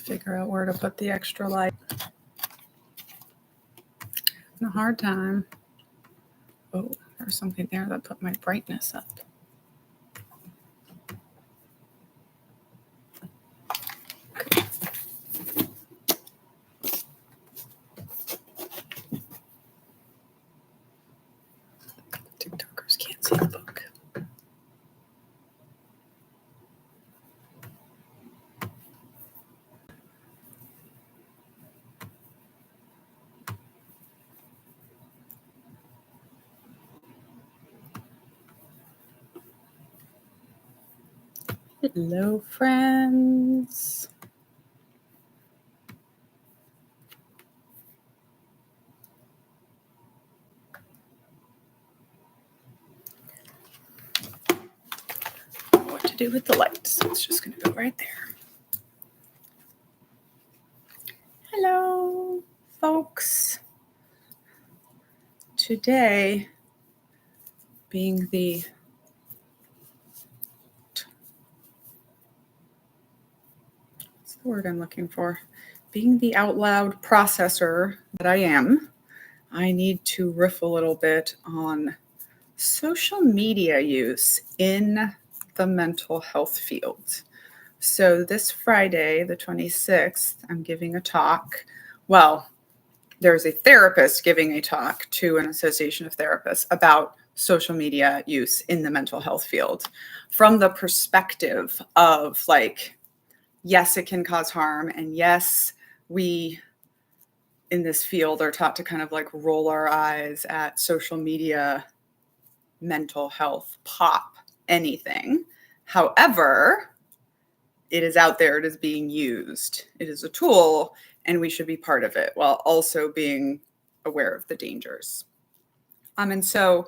figure out where to put the extra light. Having a hard time. Oh, there's something there that put my brightness up. Okay. TikTokers can't see the book. Hello, friends. What to do with the light? So it's just going to go right there. Hello, folks. Today, being the word I'm looking for. Being the out loud processor that I am, I need to riff a little bit on social media use in the mental health field. So this Friday, the 26th, I'm giving a talk. Well, there's a therapist giving a talk to an association of therapists about social media use in the mental health field from the perspective of like, yes, it can cause harm. And yes, we in this field are taught to kind of like roll our eyes at social media, mental health, pop, anything. However, it is out there, it is being used. It is a tool, and we should be part of it while also being aware of the dangers. And so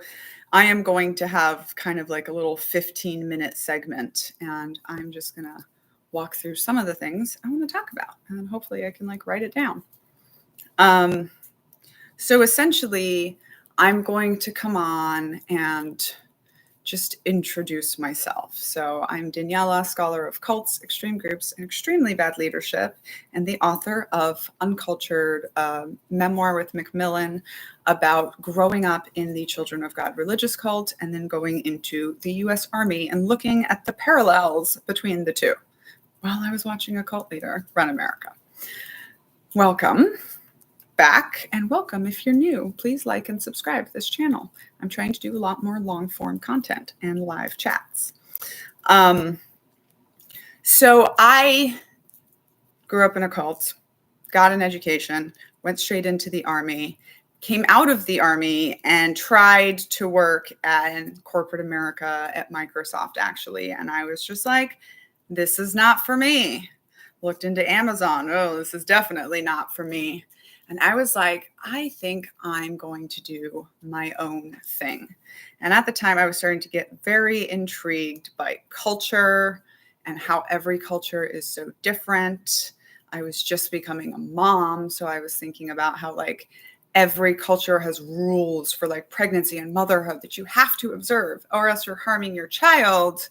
I am going to have kind of like a little 15-minute segment, and I'm just going to walk through some of the things I want to talk about, and hopefully I can like write it down. So essentially, I'm going to come on and just introduce myself. So I'm Daniela, scholar of cults, extreme groups, and extremely bad leadership, and the author of Uncultured, memoir with Macmillan about growing up in the Children of God religious cult and then going into the U.S. Army and looking at the parallels between the two while I was watching a cult leader run America. Welcome back, and welcome if you're new. Please like and subscribe to this channel. I'm trying to do a lot more long form content and live chats. So I grew up in a cult, got an education, went straight into the Army, came out of the Army and tried to work in corporate America at Microsoft actually. And I was just like, this is not for me. Looked into Amazon. Oh, this is definitely not for me. And I was like, I think I'm going to do my own thing. And at the time, I was starting to get very intrigued by culture and how every culture is so different. I was just becoming a mom. So I was thinking about how like every culture has rules for like pregnancy and motherhood that you have to observe or else you're harming your child.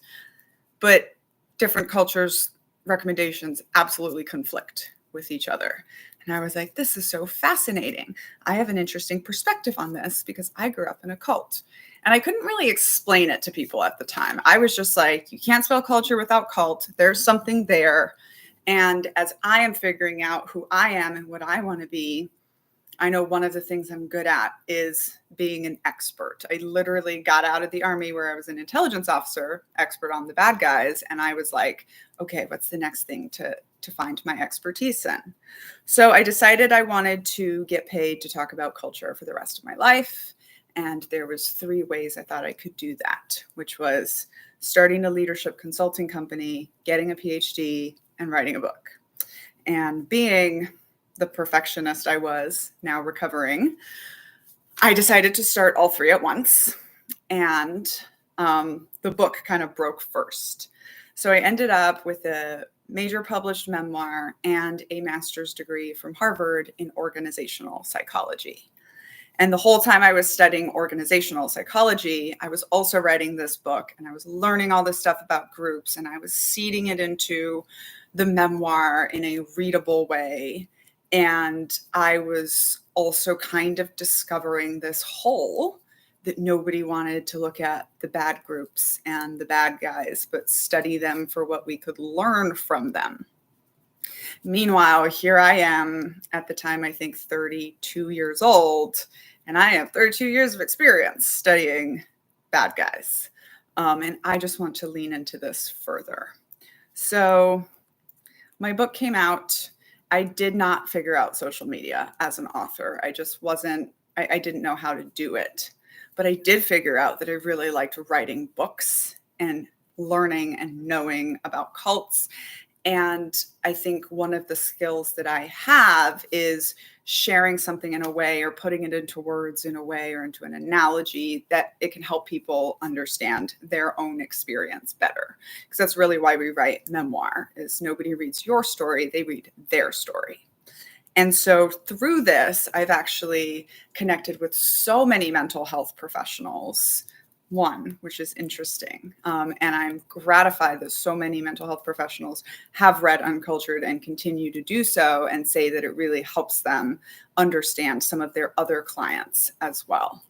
But different cultures' recommendations absolutely conflict with each other. And I was like, this is so fascinating. I have an interesting perspective on this because I grew up in a cult. And I couldn't really explain it to people at the time. I was just like, you can't spell culture without cult. There's something there. And as I am figuring out who I am and what I want to be, I know one of the things I'm good at is being an expert. I literally got out of the Army where I was an intelligence officer, expert on the bad guys. And I was like, okay, what's the next thing to find my expertise in? So I decided I wanted to get paid to talk about culture for the rest of my life. And there was 3 ways I thought I could do that, which was starting a leadership consulting company, getting a PhD, and writing a book. And being the perfectionist I was, now recovering, I decided to start all 3 at once. And the book kind of broke first. So I ended up with a major published memoir and a master's degree from Harvard in organizational psychology. And the whole time I was studying organizational psychology, I was also writing this book and I was learning all this stuff about groups and I was seeding it into the memoir in a readable way. And I was also kind of discovering this hole that nobody wanted to look at the bad groups and the bad guys, but study them for what we could learn from them. Meanwhile, here I am at the time, I think 32 years old, and I have 32 years of experience studying bad guys. And I just want to lean into this further. So my book came out. I did not figure out social media as an author. I just wasn't, I didn't know how to do it. But I did figure out that I really liked writing books and learning and knowing about cults. And I think one of the skills that I have is sharing something in a way, or putting it into words in a way, or into an analogy that it can help people understand their own experience better. Because that's really why we write memoir, is nobody reads your story, they read their story. And so through this, I've actually connected with so many mental health professionals, which is interesting. And I'm gratified that so many mental health professionals have read Uncultured and continue to do so, and say that it really helps them understand some of their other clients as well.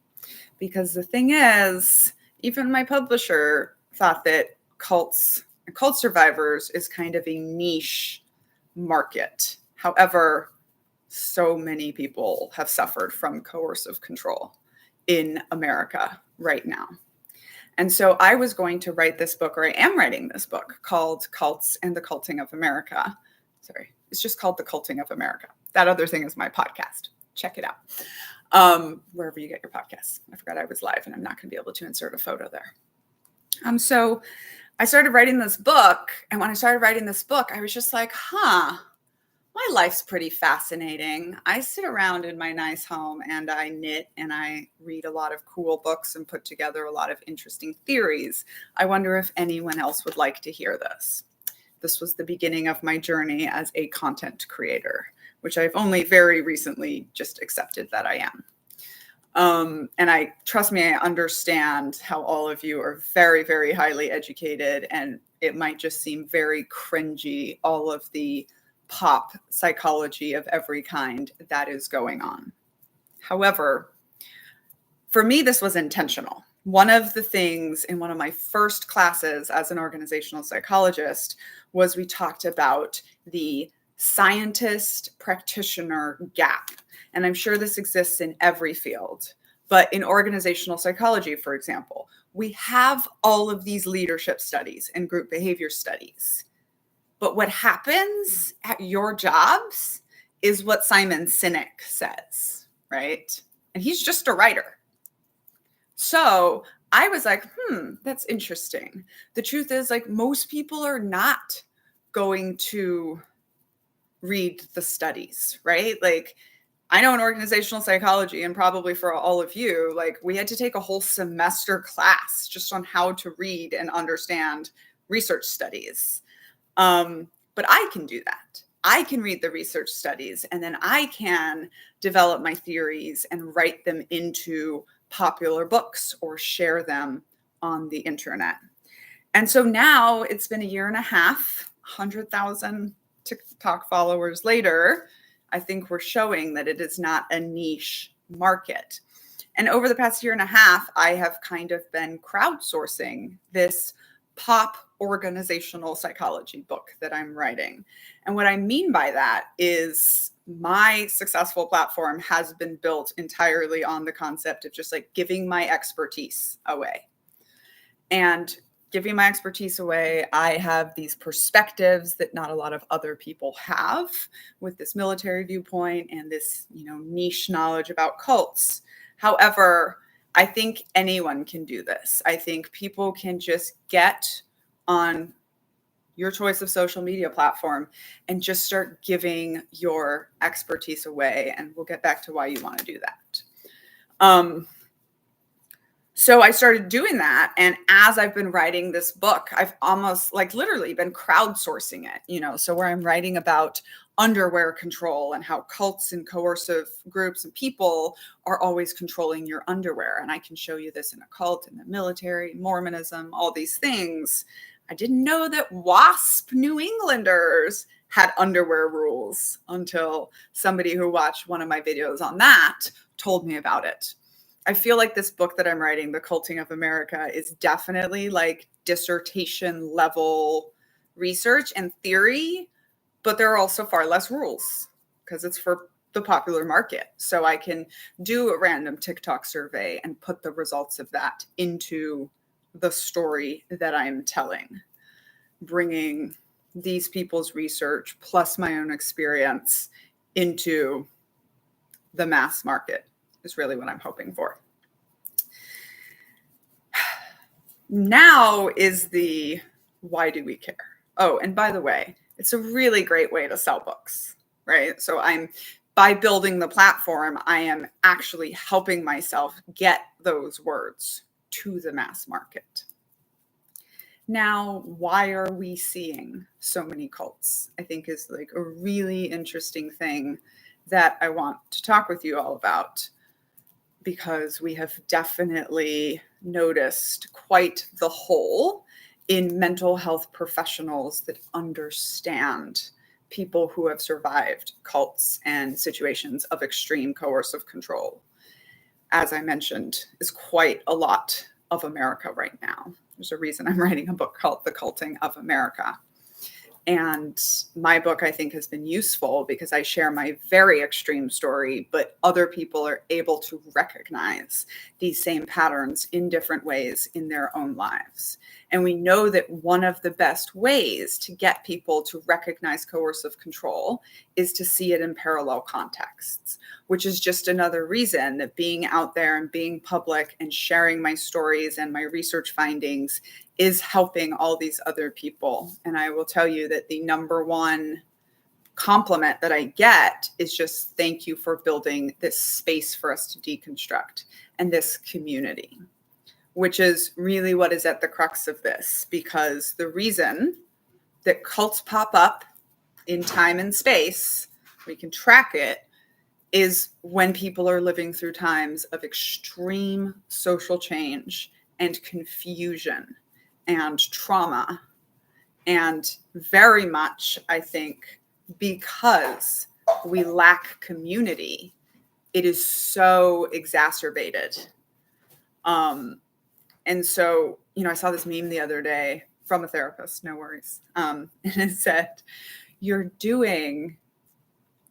Because the thing is, even my publisher thought that cult survivors is kind of a niche market. However, so many people have suffered from coercive control in America right now. And so I was going to write this book, or I am writing this book, called Cults and the Culting of America. Sorry, it's just called The Culting of America. That other thing is my podcast. Check it out. Wherever you get your podcasts. I forgot I was live, and I'm not going to be able to insert a photo there. So I started writing this book. And when I started writing this book, I was just like, my life's pretty fascinating. I sit around in my nice home and I knit and I read a lot of cool books and put together a lot of interesting theories. I wonder if anyone else would like to hear this. This was the beginning of my journey as a content creator, which I've only very recently just accepted that I am. And trust me, I understand how all of you are very, very highly educated, and it might just seem very cringy, all of the pop psychology of every kind that is going on. However, for me, this was intentional. One of the things in one of my first classes as an organizational psychologist was we talked about the scientist practitioner gap. And I'm sure this exists in every field. But in organizational psychology, for example, we have all of these leadership studies and group behavior studies. But what happens at your jobs is what Simon Sinek says, right? And he's just a writer. So I was like, that's interesting. The truth is, like, most people are not going to read the studies, right? Like, I know in organizational psychology, and probably for all of you, like, we had to take a whole semester class just on how to read and understand research studies. But I can do that. I can read the research studies, and then I can develop my theories and write them into popular books or share them on the internet. And so now it's been a year and a half, 100,000 TikTok followers later, I think we're showing that it is not a niche market. And over the past year and a half, I have kind of been crowdsourcing this pop organizational psychology book that I'm writing. And what I mean by that is my successful platform has been built entirely on the concept of just like giving my expertise away. And giving my expertise away, I have these perspectives that not a lot of other people have, with this military viewpoint and this, niche knowledge about cults. However, I think anyone can do this. I think people can just get on your choice of social media platform and just start giving your expertise away. And we'll get back to why you want to do that. So I started doing that. And as I've been writing this book, I've almost literally been crowdsourcing it, so where I'm writing about underwear control and how cults and coercive groups and people are always controlling your underwear. And I can show you this in a cult, in the military, Mormonism, all these things. I didn't know that WASP New Englanders had underwear rules until somebody who watched one of my videos on that told me about it. I feel like this book that I'm writing, The Culting of America, is definitely like dissertation level research and theory, but there are also far less rules because it's for the popular market. So I can do a random TikTok survey and put the results of that into the story that I'm telling, bringing these people's research plus my own experience into the mass market is really what I'm hoping for. Now is the why do we care? Oh, and by the way, it's a really great way to sell books, right? So by building the platform, I am actually helping myself get those words to the mass market. Now, why are we seeing so many cults? I think is like a really interesting thing that I want to talk with you all about, because we have definitely noticed quite the hole in mental health professionals that understand people who have survived cults and situations of extreme coercive control. As I mentioned, is quite a lot of America right now. There's a reason I'm writing a book called The Culting of America. And my book, I think, has been useful because I share my very extreme story, but other people are able to recognize these same patterns in different ways in their own lives. And we know that one of the best ways to get people to recognize coercive control is to see it in parallel contexts, which is just another reason that being out there and being public and sharing my stories and my research findings is helping all these other people. And I will tell you that the number one compliment that I get is just thank you for building this space for us to deconstruct and this community, which is really what is at the crux of this, because the reason that cults pop up in time and space, we can track it, is when people are living through times of extreme social change and confusion and trauma. And very much, I think, because we lack community, it is so exacerbated. And so, I saw this meme the other day from a therapist, no worries. And it said, you're doing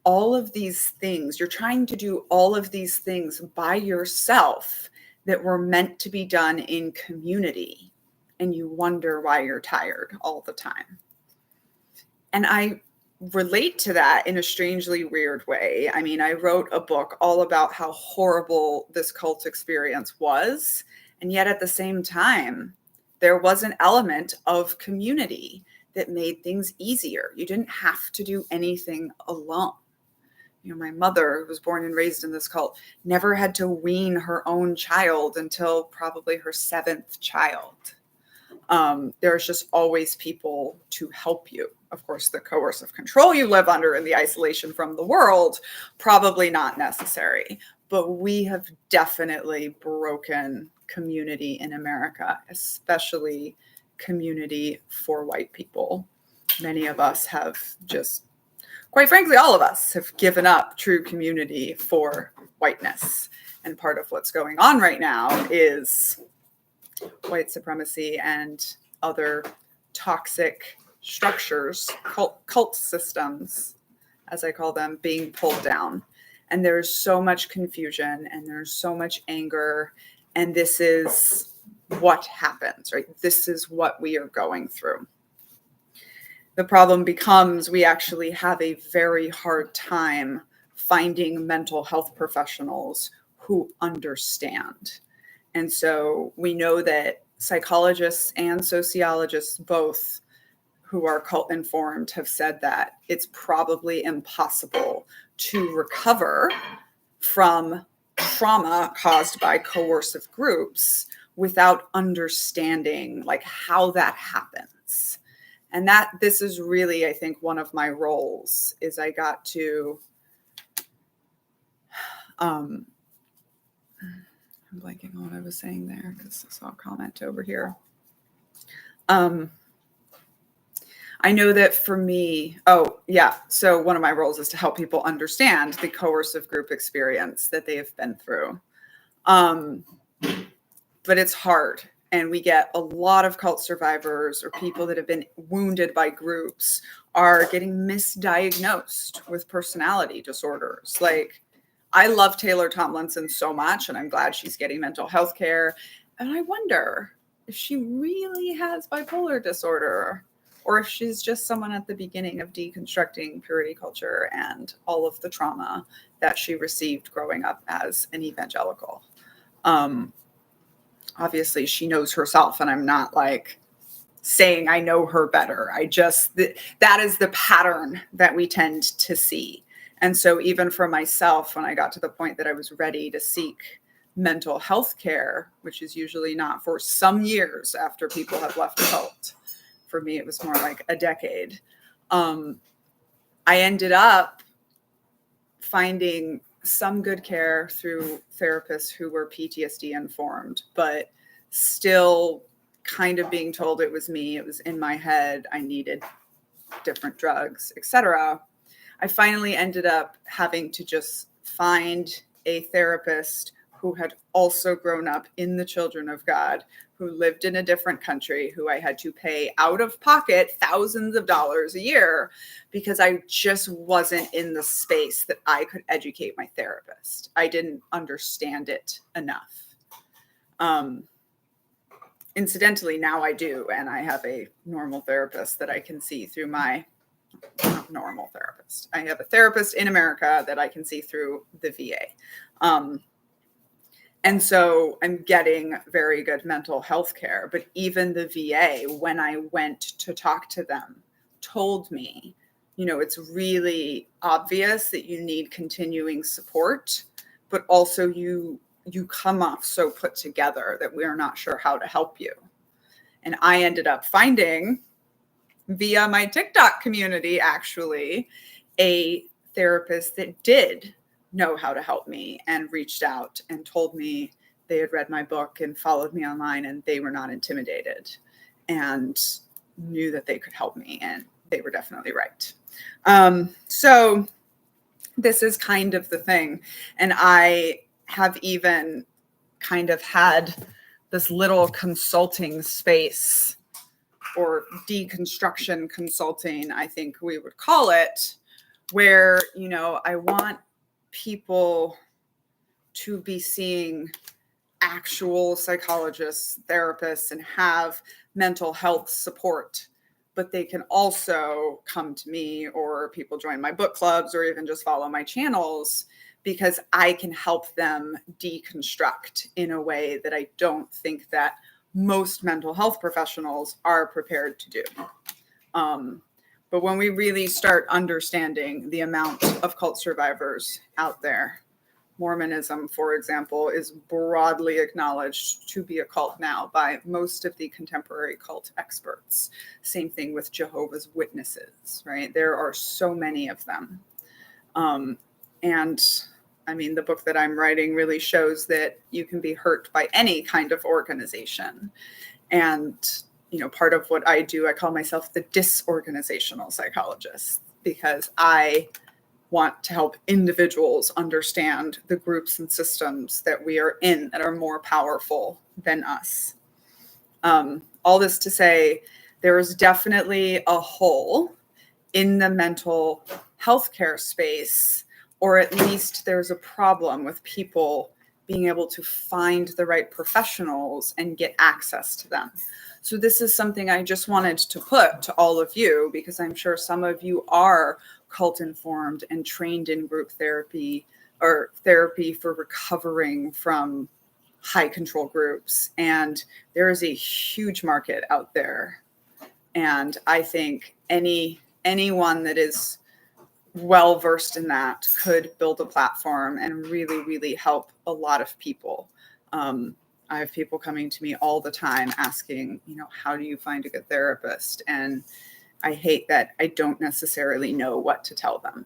all of these things, you're trying to do all of these things by yourself that were meant to be done in community, and you wonder why you're tired all the time. And I relate to that in a strangely weird way. I mean, I wrote a book all about how horrible this cult experience was, and yet at the same time, there was an element of community that made things easier. You didn't have to do anything alone. My mother, who was born and raised in this cult, never had to wean her own child until probably her 7th child. There's just always people to help you. Of course, the coercive control you live under and the isolation from the world, probably not necessary. But we have definitely broken community in America, especially community for white people. Many of us have just, quite frankly, all of us have given up true community for whiteness. And part of what's going on right now is white supremacy and other toxic structures, cult systems, as I call them, being pulled down. And there's so much confusion and there's so much anger. And this is what happens, right? This is what we are going through. The problem becomes we actually have a very hard time finding mental health professionals who understand. And so we know that psychologists and sociologists, both who are cult informed, have said that it's probably impossible to recover from trauma caused by coercive groups without understanding like how that happens. And this is really, I think, one of my roles is I got to, I'm blanking on what I was saying there because I saw a comment over here. I know that for me, so one of my roles is to help people understand the coercive group experience that they have been through. But it's hard. And we get a lot of cult survivors or people that have been wounded by groups are getting misdiagnosed with personality disorders. Like, I love Taylor Tomlinson so much, and I'm glad she's getting mental health care. And I wonder if she really has bipolar disorder, or if she's just someone at the beginning of deconstructing purity culture and all of the trauma that she received growing up as an evangelical. Obviously she knows herself, and I'm not like saying I know her better. That is the pattern that we tend to see. And so even for myself, when I got to the point that I was ready to seek mental health care, which is usually not for some years after people have left a cult, for me, it was more like a decade. I ended up finding some good care through therapists who were PTSD informed, but still kind of being told it was me, it was in my head, I needed different drugs, etc. I finally ended up having to just find a therapist who had also grown up in the Children of God, who lived in a different country, who I had to pay out of pocket thousands of dollars a year because I just wasn't in the space that I could educate my therapist. I didn't understand it enough. Incidentally, now I do, and I have a normal therapist that I can see through my normal therapist. I have a therapist in America that I can see through the VA. And so I'm getting very good mental health care. But even the VA, when I went to talk to them, told me, it's really obvious that you need continuing support, but also you come off so put together that we're not sure how to help you. And I ended up finding, via my TikTok community, actually, a therapist that did know how to help me and reached out and told me they had read my book and followed me online, and they were not intimidated and knew that they could help me, and they were definitely right. So this is kind of the thing. And I have even kind of had this little consulting space, or deconstruction consulting, I think we would call it, where, I want people to be seeing actual psychologists, therapists, and have mental health support, but they can also come to me, or people join my book clubs, or even just follow my channels, because I can help them deconstruct in a way that I don't think that most mental health professionals are prepared to do. But when we really start understanding the amount of cult survivors out there, Mormonism, for example, is broadly acknowledged to be a cult now by most of the contemporary cult experts. Same thing with Jehovah's Witnesses, right? There are so many of them. And I mean, the book that I'm writing really shows that you can be hurt by any kind of organization. And, part of what I do, I call myself the disorganizational psychologist, because I want to help individuals understand the groups and systems that we are in that are more powerful than us. All this to say, there is definitely a hole in the mental health care space, or at least there's a problem with people being able to find the right professionals and get access to them. So this is something I just wanted to put to all of you, because I'm sure some of you are cult informed and trained in group therapy, or therapy for recovering from high control groups. And there is a huge market out there. And I think anyone that is well versed in that could build a platform and really, really help a lot of people. I have people coming to me all the time asking, how do you find a good therapist? And I hate that I don't necessarily know what to tell them.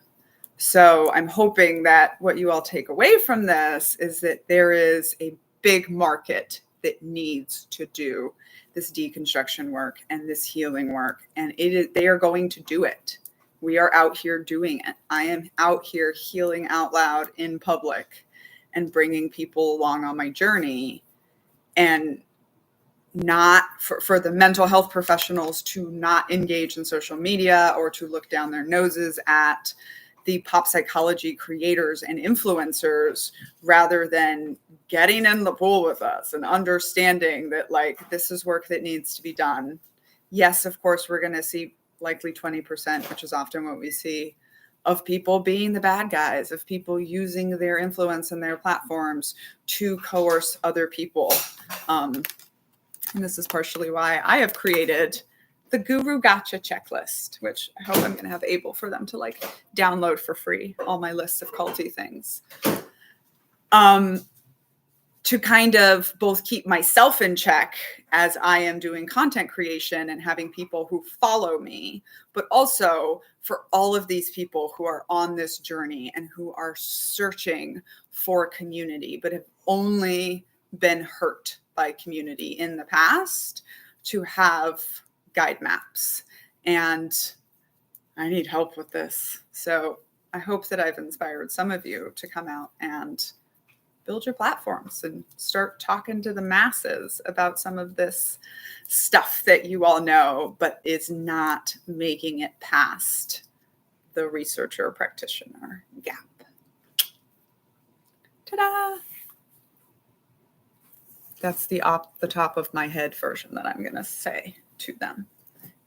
So I'm hoping that what you all take away from this is that there is a big market that needs to do this deconstruction work and this healing work. And they are going to do it. We are out here doing it. I am out here healing out loud in public and bringing people along on my journey, and not for the mental health professionals to not engage in social media or to look down their noses at the pop psychology creators and influencers, rather than getting in the pool with us and understanding that, like, this is work that needs to be done. Yes, of course, we're going to see likely 20%, which is often what we see, of people being the bad guys, of people using their influence and their platforms to coerce other people. And this is partially why I have created the Guru Gotcha checklist, which I hope I'm going to have able for them to like download for free, all my lists of culty things. To kind of both keep myself in check as I am doing content creation and having people who follow me, but also for all of these people who are on this journey and who are searching for community, but have only been hurt by community in the past, to have guide maps. And I need help with this. So I hope that I've inspired some of you to come out and build your platforms and start talking to the masses about some of this stuff that you all know, but is not making it past the researcher practitioner gap. Ta-da! That's the top of my head version that I'm going to say to them.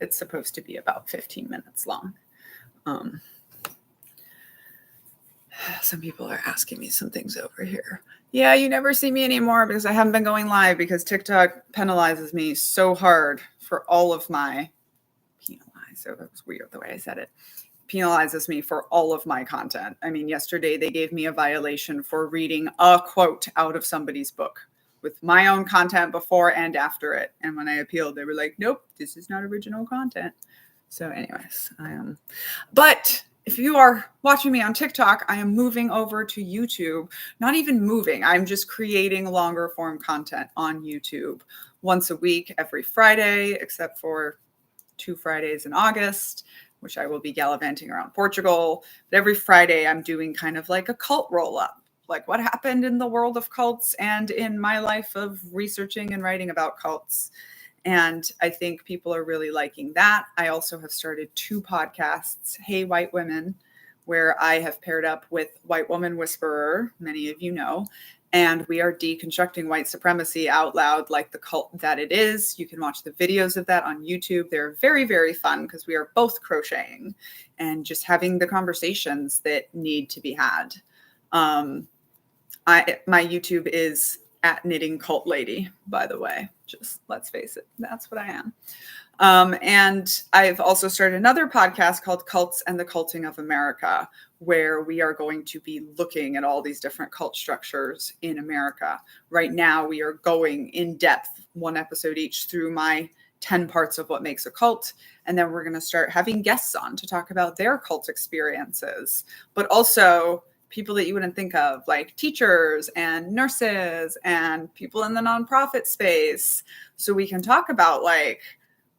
It's supposed to be about 15 minutes long. Some people are asking me some things over here. Yeah, you never see me anymore because I haven't been going live because TikTok penalizes me so hard for all of my so that was weird the way I said it. Penalizes me for all of my content. I mean, yesterday they gave me a violation for reading a quote out of somebody's book with my own content before and after it. And when I appealed, they were like, nope, this is not original content. So anyways, but if you are watching me on TikTok, I am moving over to YouTube. Not even moving, I'm just creating longer form content on YouTube once a week, every Friday, except for 2 Fridays in August, which I will be gallivanting around Portugal. But every Friday I'm doing kind of like a cult roll up, like what happened in the world of cults and in my life of researching and writing about cults. And I think people are really liking that. I also have started 2 podcasts, Hey White Women, where I have paired up with White Woman Whisperer, many of you know, and we are deconstructing white supremacy out loud like the cult that it is. You can watch the videos of that on YouTube. They're very, very fun because we are both crocheting and just having the conversations that need to be had. My YouTube is at Knitting Cult Lady, by the way. Just let's face it, that's what I am. And I've also started another podcast called Cults and the Culting of America, where we are going to be looking at all these different cult structures in America. Right now, we are going in depth, 1 episode each, through my 10 parts of what makes a cult. And then we're going to start having guests on to talk about their cult experiences, but also people that you wouldn't think of, like teachers and nurses and people in the nonprofit space. So we can talk about, like,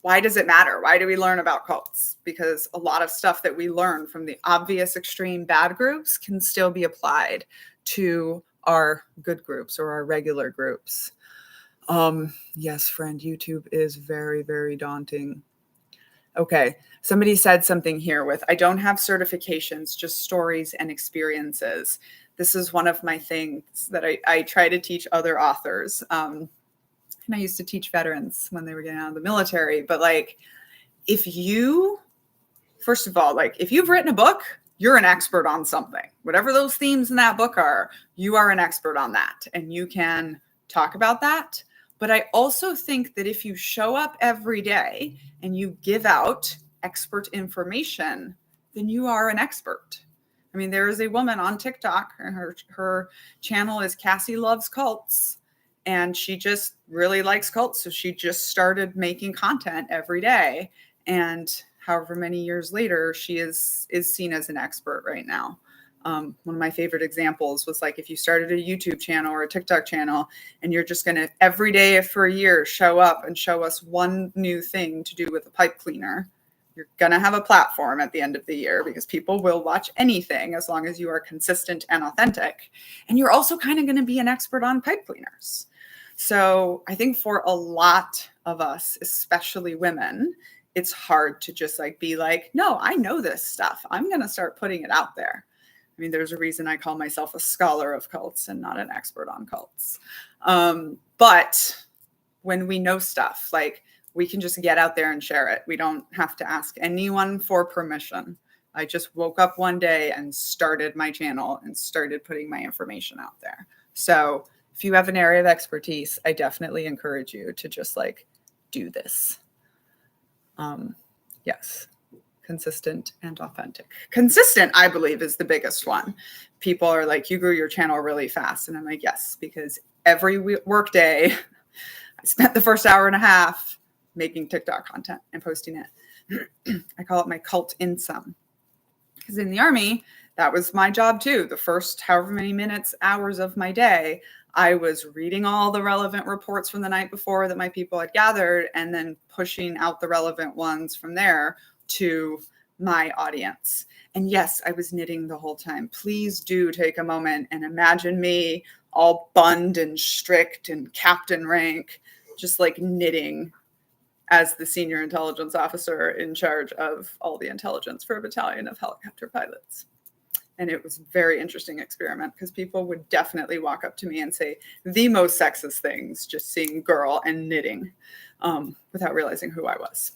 why does it matter? Why do we learn about cults? Because a lot of stuff that we learn from the obvious extreme bad groups can still be applied to our good groups or our regular groups. Yes, friend, YouTube is very, very daunting. Okay, somebody said something here with, I don't have certifications, just stories and experiences. This is one of my things that I try to teach other authors. And I used to teach veterans when they were getting out of the military. But like, if you, first of all, like if you've written a book, you're an expert on something. Whatever those themes in that book are, you are an expert on that. And you can talk about that. But I also think that if you show up every day and you give out expert information, then you are an expert. I mean, there is a woman on TikTok, and her channel is Cassie Loves Cults, and she just really likes cults. So she just started making content every day. And however many years later, she is seen as an expert right now. One of my favorite examples was like, if you started a YouTube channel or a TikTok channel and you're just going to every day for a year show up and show us one new thing to do with a pipe cleaner, you're going to have a platform at the end of the year because people will watch anything as long as you are consistent and authentic. And you're also kind of going to be an expert on pipe cleaners. So I think for a lot of us, especially women, it's hard to just like be like, no, I know this stuff. I'm going to start putting it out there. I mean, there's a reason I call myself a scholar of cults and not an expert on cults. But when we know stuff, like we can just get out there and share it. We don't have to ask anyone for permission. I just woke up one day and started my channel and started putting my information out there. So if you have an area of expertise, I definitely encourage you to just like do this. Yes. Consistent and authentic. Consistent, I believe, is the biggest one. People are like, you grew your channel really fast. And I'm like, yes, because every work day, I spent the first hour and a half making TikTok content and posting it. I call it my cult insum. Because in the Army, that was my job too. The first however many minutes, hours of my day, I was reading all the relevant reports from the night before that my people had gathered and then pushing out the relevant ones from there to my audience. And yes, I was knitting the whole time. Please do take a moment and imagine me all bunned and strict and captain rank, just like knitting as the senior intelligence officer in charge of all the intelligence for a battalion of helicopter pilots. And it was a very interesting experiment because people would definitely walk up to me and say the most sexist things, just seeing girl and knitting without realizing who I was.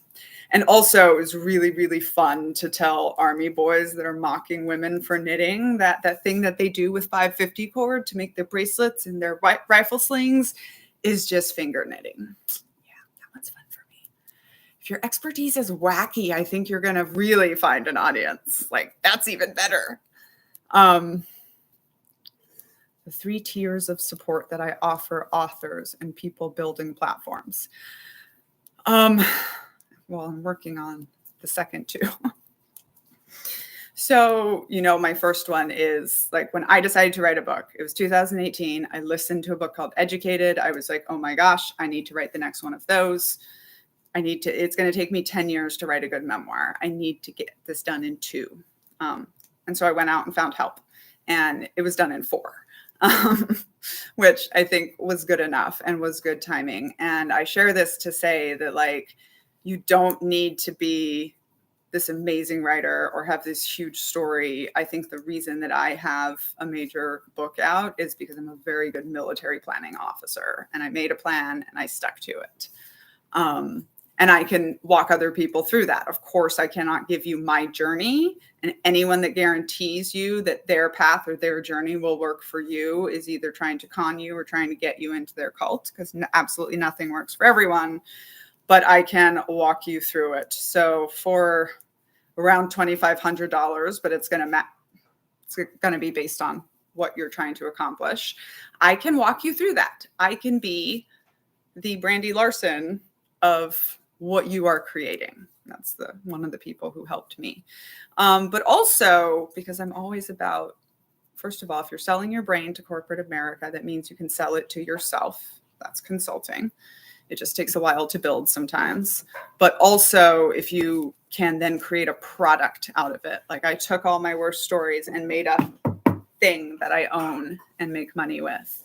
And also it was really, really fun to tell Army boys that are mocking women for knitting that thing that they do with 550 cord to make their bracelets and their rifle slings is just finger knitting. Yeah, that one's fun for me. If your expertise is wacky, I think you're going to really find an audience. Like, that's even better. The 3 tiers of support that I offer authors and people building platforms. Well, I'm working on the second 2. So, my first one is like when I decided to write a book, it was 2018. I listened to a book called Educated. I was like, oh my gosh, I need to write the next one of those. It's going to take me 10 years to write a good memoir. I need to get this done in 2. And so I went out and found help, and it was done in 4, which I think was good enough and was good timing. And I share this to say that, like, you don't need to be this amazing writer or have this huge story. I think the reason that I have a major book out is because I'm a very good military planning officer, and I made a plan and I stuck to it. And I can walk other people through that. Of course, I cannot give you my journey, and anyone that guarantees you that their path or their journey will work for you is either trying to con you or trying to get you into their cult, because absolutely nothing works for everyone. But I can walk you through it. So for around $2,500, but it's going to be based on what you're trying to accomplish. I can walk you through that. I can be the Brandy Larson of what you are creating. That's one of the people who helped me. But also because I'm always about, first of all, if you're selling your brain to corporate America, that means you can sell it to yourself. That's consulting. It just takes a while to build sometimes. But also if you can then create a product out of it. Like I took all my worst stories and made a thing that I own and make money with.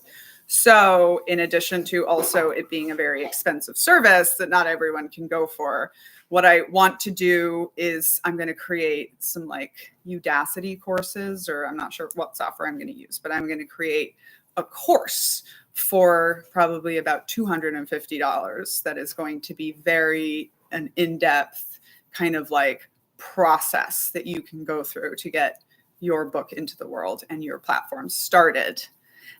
So in addition to also it being a very expensive service that not everyone can go for, what I want to do is I'm going to create some like Udacity courses, or I'm not sure what software I'm going to use, but I'm going to create a course for probably about $250 that is going to be very an in-depth kind of like process that you can go through to get your book into the world and your platform started.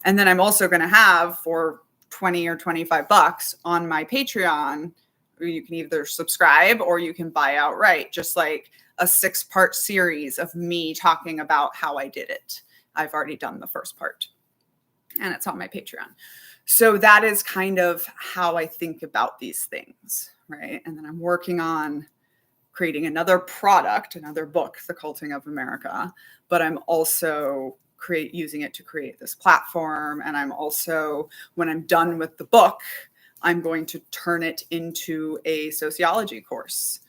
And then I'm also going to have for 20 or 25 bucks on my Patreon, you can either subscribe or you can buy outright, just like a 6-part series of me talking about how I did it. I've already done the first part and it's on my Patreon. So that is kind of how I think about these things, right? And then I'm working on creating another product, another book, The Culting of America, but I'm also using it to create this platform. And I'm also, when I'm done with the book, I'm going to turn it into a sociology course.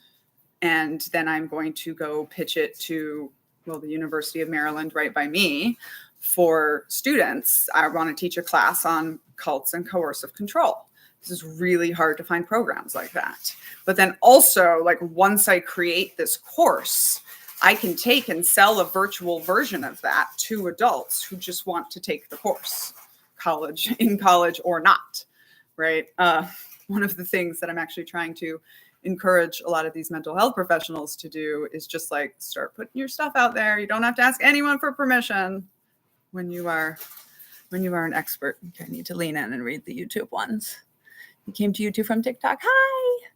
And then I'm going to go pitch it to, well, the University of Maryland right by me for students. I want to teach a class on cults and coercive control. This is really hard to find programs like that. But then also, like, once I create this course, I can take and sell a virtual version of that to adults who just want to take the course, in college or not, right? One of the things that I'm actually trying to encourage a lot of these mental health professionals to do is just like start putting your stuff out there. You don't have to ask anyone for permission when you are an expert. Okay, I need to lean in and read the YouTube ones. You came to YouTube from TikTok. Hi.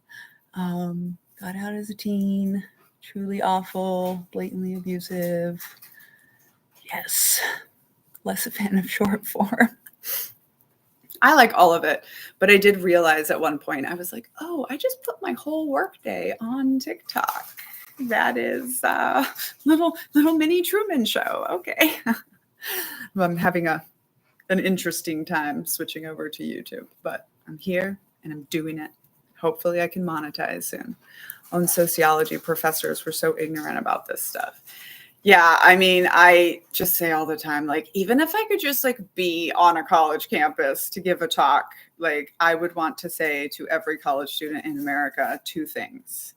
Got out as a teen. Truly awful, blatantly abusive. Yes. Less a fan of short form. I like all of it, but I did realize at one point, I was like, oh, I just put my whole workday on TikTok. That is a little mini Truman Show. Okay. I'm having an interesting time switching over to YouTube, but I'm here and I'm doing it. Hopefully I can monetize soon. And sociology professors were so ignorant about this stuff. Yeah, I mean, I just say all the time, like, even if I could just like be on a college campus to give a talk, like, I would want to say to every college student in America 2 things.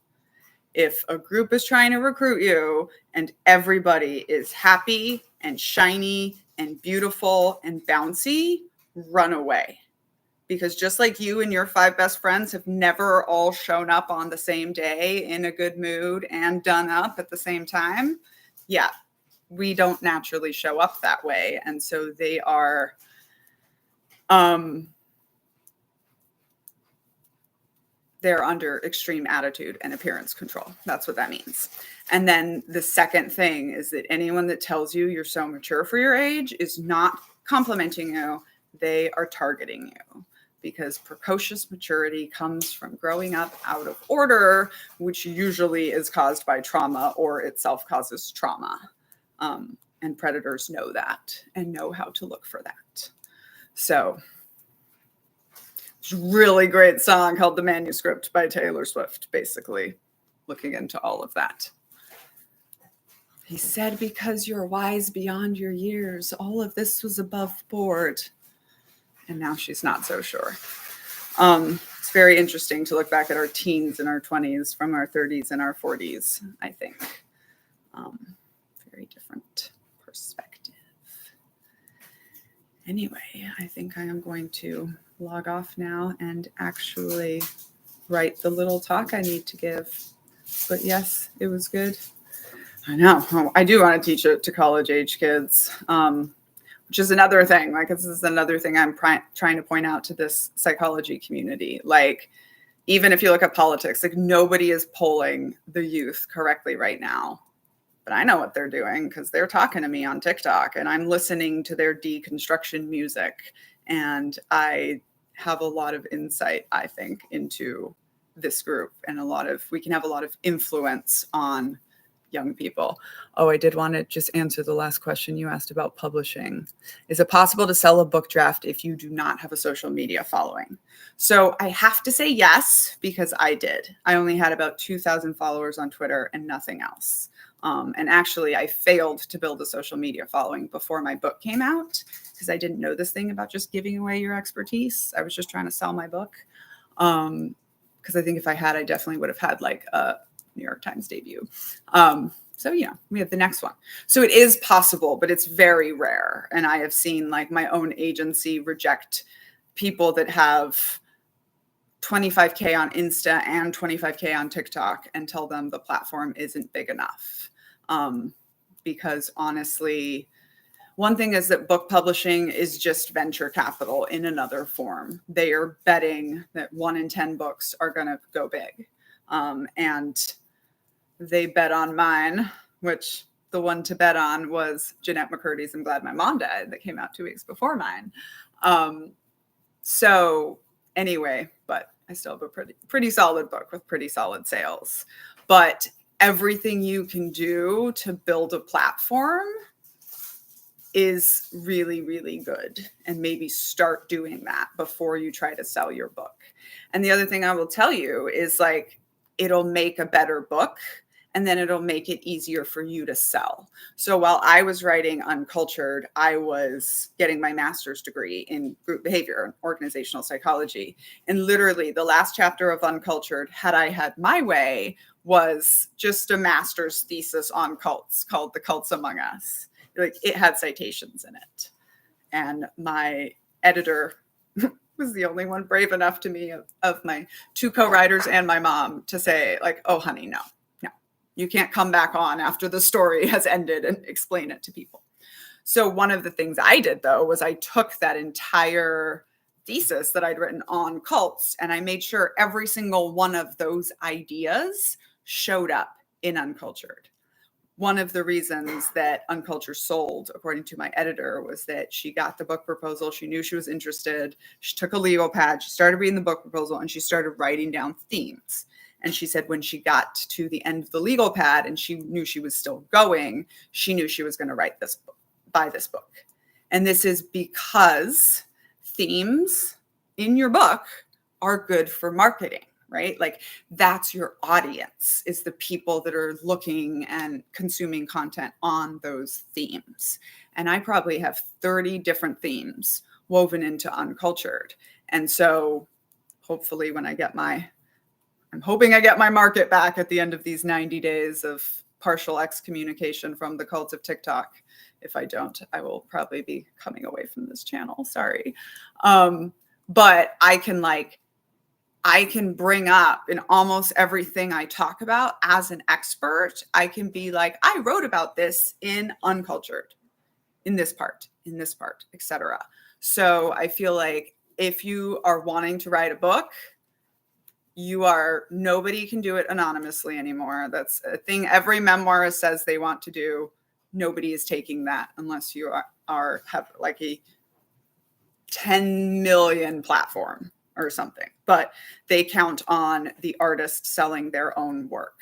If a group is trying to recruit you and everybody is happy and shiny and beautiful and bouncy, run away. Because just like you and your 5 best friends have never all shown up on the same day in a good mood and done up at the same time, yeah, we don't naturally show up that way. And so they are, they're under extreme attitude and appearance control. That's what that means. And then the second thing is that anyone that tells you you're so mature for your age is not complimenting you. They are targeting you. Because precocious maturity comes from growing up out of order, which usually is caused by trauma or itself causes trauma. And predators know that and know how to look for that. So it's a really great song called The Manuscript by Taylor Swift, basically looking into all of that. He said, because you're wise beyond your years, all of this was above board. And now she's not so sure. It's very interesting to look back at our teens and our 20s from our 30s and our 40s, I think. Very different perspective. Anyway, I think I am going to log off now and actually write the little talk I need to give. But yes, it was good. I know. I do want to teach it to college age kids. Which is another thing. Like, this is another thing I'm trying to point out to this psychology community. Like, even if you look at politics, like, nobody is polling the youth correctly right now. But I know what they're doing because they're talking to me on TikTok and I'm listening to their deconstruction music. And I have a lot of insight, I think, into this group, and we can have a lot of influence on young people. Oh, I did want to just answer the last question you asked about publishing. Is it possible to sell a book draft if you do not have a social media following? So I have to say yes, because I did. I only had about 2,000 followers on Twitter and nothing else. And actually, I failed to build a social media following before my book came out because I didn't know this thing about just giving away your expertise. I was just trying to sell my book. Because I think if I had, I definitely would have had like a New York Times debut. So, we have the next one. So it is possible, but it's very rare. And I have seen like my own agency reject people that have 25K on Insta and 25K on TikTok and tell them the platform isn't big enough. Because honestly, one thing is that book publishing is just venture capital in another form. They are betting that 1 in 10 books are going to go big. And they bet on mine, which the one to bet on was Jeanette McCurdy's I'm Glad My Mom Died that came out 2 weeks before mine. So anyway, but I still have a pretty solid book with pretty solid sales. but everything you can do to build a platform is really, really good. And maybe start doing that before you try to sell your book. And the other thing I will tell you is like, it'll make a better book, and then it'll make it easier for you to sell. So while I was writing Uncultured, I was getting my master's degree in group behavior and organizational psychology. And literally the last chapter of Uncultured, had I had my way, was just a master's thesis on cults called The Cults Among Us. Like, it had citations in it. And my editor was the only one brave enough to me of my 2 co-writers and my mom to say, like, oh, honey, no, you can't come back on after the story has ended and explain it to people. So one of the things I did, though, was I took that entire thesis that I'd written on cults, and I made sure every single one of those ideas showed up in Uncultured. One of the reasons that Uncultured sold, according to my editor, was that she got the book proposal. She knew she was interested. She took a legal pad. She started reading the book proposal, and she started writing down themes. And she said when she got to the end of the legal pad and she knew she was still going, she knew she was going to write this book, buy this book. And this is because themes in your book are good for marketing, right? Like, that's your audience, is the people that are looking and consuming content on those themes. And I probably have 30 different themes woven into Uncultured. And so hopefully when I'm hoping I get my market back at the end of these 90 days of partial excommunication from the cult of TikTok. If I don't, I will probably be coming away from this channel. Sorry. But I can bring up in almost everything I talk about as an expert. I can be like, I wrote about this in Uncultured, in this part, etc. So I feel like if you are wanting to write a book, nobody can do it anonymously anymore. That's a thing every memoirist says they want to do. Nobody is taking that unless you have like a 10 million platform or something. But they count on the artist selling their own work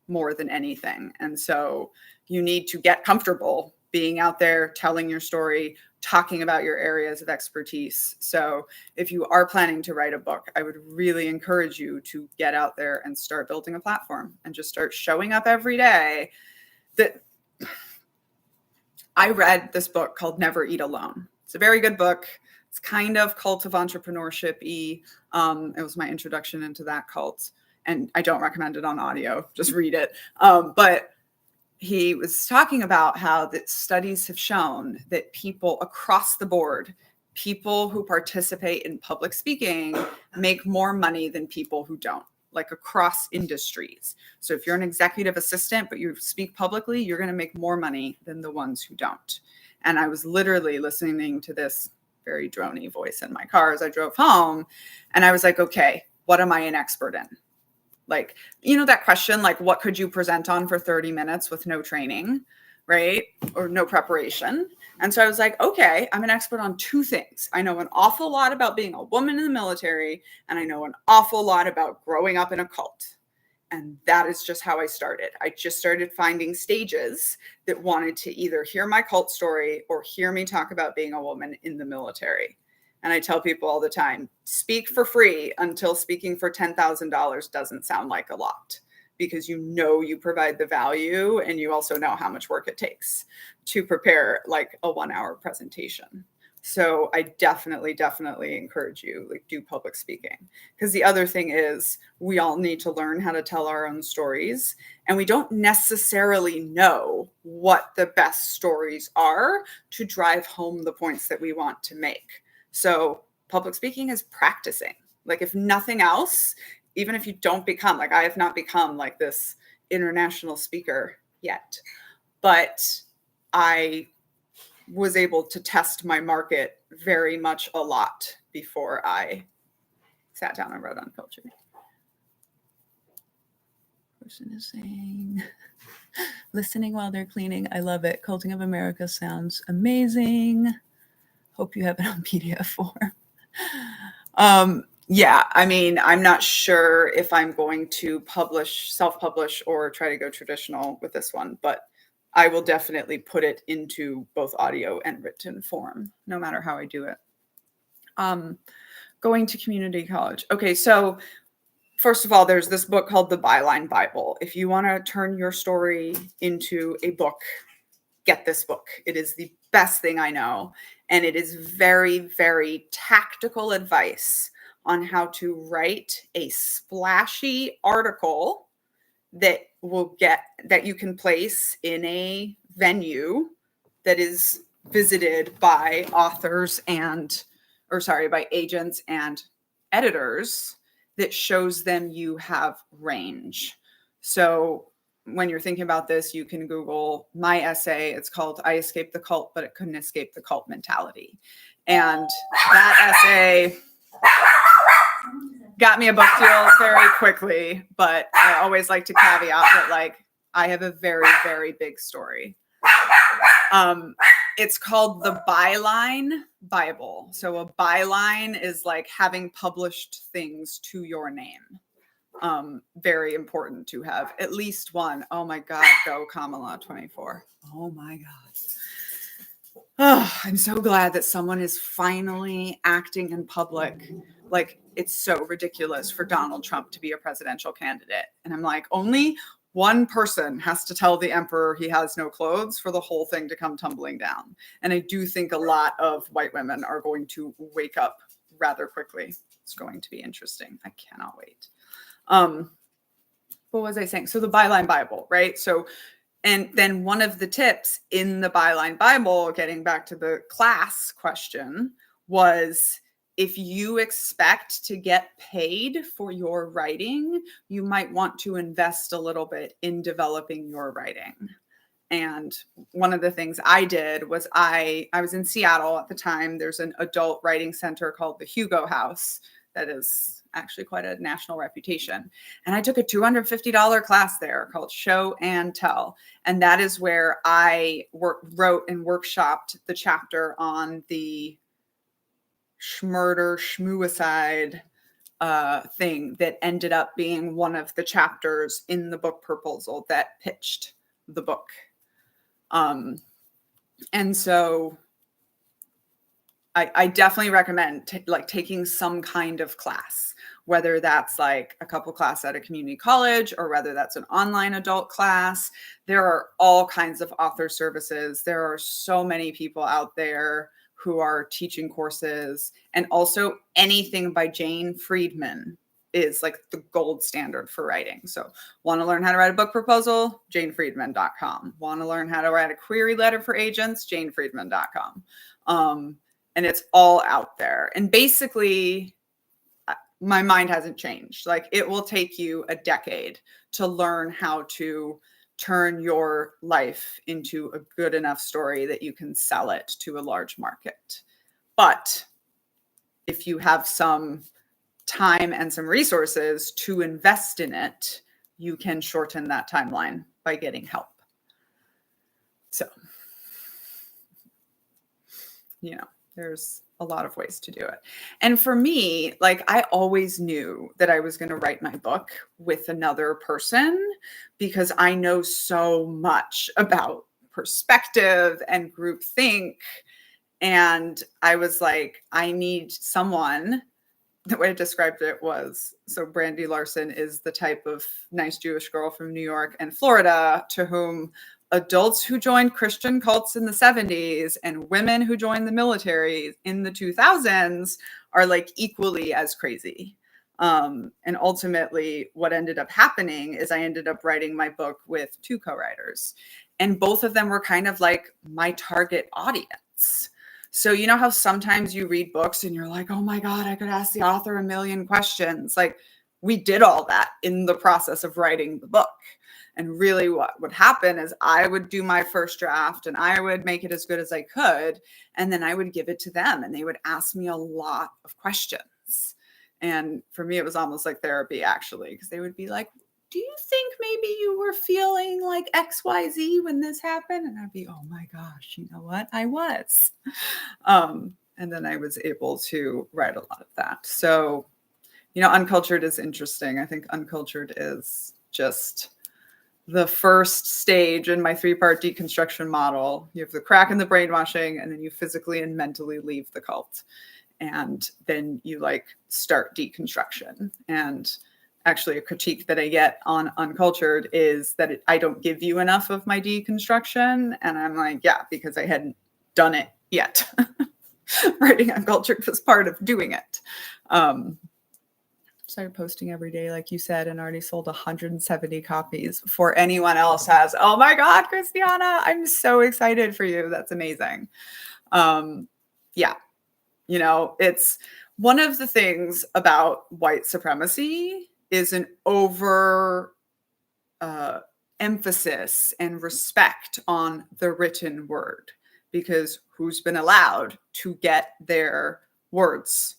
more than anything. And so you need to get comfortable being out there, telling your story, talking about your areas of expertise. So if you are planning to write a book, I would really encourage you to get out there and start building a platform and just start showing up every day. I read this book called Never Eat Alone. It's a very good book. It's kind of cult of entrepreneurship-y. It was my introduction into that cult. And I don't recommend it on audio. Just read it. But he was talking about how that studies have shown that people across the board, people who participate in public speaking, make more money than people who don't, like across industries. So if you're an executive assistant, but you speak publicly, you're going to make more money than the ones who don't. And I was literally listening to this very drony voice in my car as I drove home. And I was like, okay, what am I an expert in? Like, you know, that question, like, what could you present on for 30 minutes with no training, right? Or no preparation. And so I was like, okay, I'm an expert on 2 things. I know an awful lot about being a woman in the military, and I know an awful lot about growing up in a cult. And that is just how I started. I just started finding stages that wanted to either hear my cult story or hear me talk about being a woman in the military. And I tell people all the time, speak for free until speaking for $10,000 doesn't sound like a lot, because you provide the value and you also know how much work it takes to prepare like a 1-hour presentation. So I definitely encourage you, like, do public speaking. Because the other thing is, we all need to learn how to tell our own stories. And we don't necessarily know what the best stories are to drive home the points that we want to make. So public speaking is practicing. Like, if nothing else, even if you don't become, like, I have not become like this international speaker yet, but I was able to test my market very much a lot before I sat down and wrote Uncultured. Person is saying, listening while they're cleaning. I love it. Culting of America sounds amazing. Hope you have it on PDF form. Yeah, I mean, I'm not sure if I'm going to self-publish, or try to go traditional with this one, but I will definitely put it into both audio and written form, no matter how I do it. Going to community college. Okay, so first of all, there's this book called The Byline Bible. If you want to turn your story into a book, get this book. It is the best thing I know. And it is very, very tactical advice on how to write a splashy article that you can place in a venue that is visited by by agents and editors, that shows them you have range. So when you're thinking about this, you can Google my essay. It's called "I Escaped the Cult, but it couldn't escape the cult mentality." And that essay got me a book deal very quickly, but I always like to caveat that, like, I have a very, very big story. It's called The Byline Bible. So a byline is like having published things to your name. Very important to have at least one. Oh my God, go Kamala 24. Oh my God. Oh, I'm so glad that someone is finally acting in public. Like, it's so ridiculous for Donald Trump to be a presidential candidate. And I'm like, only one person has to tell the emperor he has no clothes for the whole thing to come tumbling down. And I do think a lot of white women are going to wake up rather quickly. It's going to be interesting. I cannot wait. What was I saying? So the Byline Bible, right? So, and then one of the tips in the Byline Bible, getting back to the class question, was if you expect to get paid for your writing, you might want to invest a little bit in developing your writing. And one of the things I did was I was in Seattle at the time. There's an adult writing center called the Hugo House that is actually quite a national reputation. And I took a $250 class there called Show and Tell. And that is where I wrote and workshopped the chapter on the schmuicide thing that ended up being one of the chapters in the book proposal that pitched the book. And so I definitely recommend taking some kind of class, whether that's like a couple classes at a community college or whether that's an online adult class. There are all kinds of author services. There are so many people out there who are teaching courses, and also anything by Jane Friedman is like the gold standard for writing. So want to learn how to write a book proposal? JaneFriedman.com. Want to learn how to write a query letter for agents? JaneFriedman.com. And it's all out there. And basically, my mind hasn't changed. Like, it will take you a decade to learn how to turn your life into a good enough story that you can sell it to a large market. But if you have some time and some resources to invest in it, you can shorten that timeline by getting help. So, there's a lot of ways to do it. And for me, like, I always knew that I was going to write my book with another person because I know so much about perspective and groupthink. And I was like, I need someone. The way I described it was, so Brandy Larson is the type of nice Jewish girl from New York and Florida to whom adults who joined Christian cults in the 70s and women who joined the military in the 2000s are like equally as crazy. And ultimately, what ended up happening is I ended up writing my book with two co-writers, and both of them were kind of like my target audience. So you know how sometimes you read books and you're like, oh my God, I could ask the author a million questions. Like, we did all that in the process of writing the book. And really what would happen is I would do my first draft and I would make it as good as I could. And then I would give it to them and they would ask me a lot of questions. And for me, it was almost like therapy, actually, because they would be like, do you think maybe you were feeling like XYZ when this happened? And I'd be, oh my gosh, you know what? I was. And then I was able to write a lot of that. So Uncultured is interesting. I think uncultured is just the first stage in my 3-part deconstruction model. You have the crack and the brainwashing, and then you physically and mentally leave the cult. And then you start deconstruction. And actually a critique that I get on Uncultured is that I don't give you enough of my deconstruction. And I'm like, yeah, because I hadn't done it yet. Writing Uncultured was part of doing it. Started posting every day, like you said, and already sold 170 copies before anyone else has. Oh my God, Christiana, I'm so excited for you. That's amazing. Yeah. It's one of the things about white supremacy is an over emphasis and respect on the written word, because who's been allowed to get their words